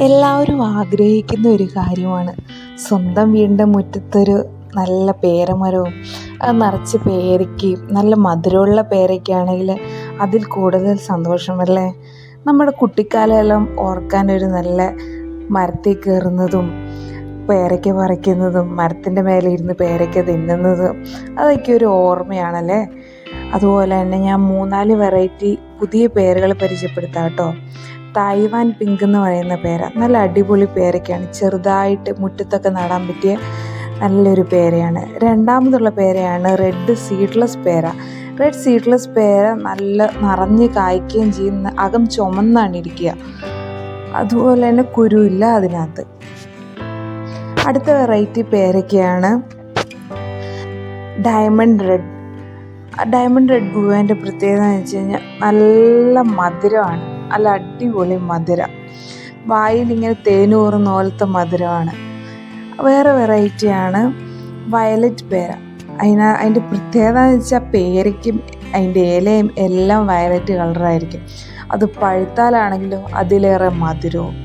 എല്ലാവരും ആഗ്രഹിക്കുന്ന ഒരു കാര്യമാണ് സ്വന്തം വീടിൻ്റെ മുറ്റത്തൊരു നല്ല പേരമരവും അത് നിറച്ച് പേരയ്ക്കയും നല്ല മധുരമുള്ള പേരയ്ക്കയാണെങ്കിൽ അതിൽ കൂടുതൽ സന്തോഷമല്ലേ. നമ്മുടെ കുട്ടിക്കാലമെല്ലാം ഓർക്കാനൊരു നല്ല മരത്തിൽ കയറുന്നതും പേരയ്ക്ക പറിക്കുന്നതും മരത്തിൻ്റെ മേലെ ഇരുന്ന് പേരയ്ക്ക തിന്നുന്നതും അതൊക്കെ ഒരു ഓർമ്മയാണല്ലേ. അതുപോലെ തന്നെ ഞാൻ 3-4 വെറൈറ്റി പുതിയ പേരുകൾ പരിചയപ്പെടുത്താം കേട്ടോ. തായ്വാൻ പിങ്ക് എന്ന് പറയുന്ന പേര നല്ല അടിപൊളി പേരയ്ക്കാണ്. ചെറുതായിട്ട് മുറ്റത്തൊക്കെ നടാൻ പറ്റിയ നല്ലൊരു പേരയാണ്. രണ്ടാമതുള്ള പേരയാണ് റെഡ് സീഡ്ലെസ് പേര. റെഡ് സീഡ്ലെസ് പേര നല്ല നിറഞ്ഞ് കായ്ക്കുകയും ചെയ്യുന്ന, അകം ചുമന്നാണ് ഇരിക്കുക, അതുപോലെ തന്നെ കുരുവില്ല അതിനകത്ത്. അടുത്ത വെറൈറ്റി പേരയ്ക്കയാണ് ഡയമണ്ട് റെഡ്. ഡയമണ്ട് റെഡ് ഗുവേൻ്റെ പ്രത്യേകത എന്ന് വെച്ച് കഴിഞ്ഞാൽ നല്ല മധുരമാണ്, നല്ല അടിപൊളി മധുരം, വായിലിങ്ങനെ തേനൂറുന്ന പോലത്തെ മധുരമാണ്. വേറെ വെറൈറ്റിയാണ് വയലറ്റ് പേര. അതിൻ്റെ പ്രത്യേകത എന്ന് വെച്ചാൽ പേരയ്ക്കും അതിൻ്റെ ഇലയും എല്ലാം വയലറ്റ് കളറായിരിക്കും. അത് പഴുത്താലാണെങ്കിലും അതിലേറെ മധുരവും.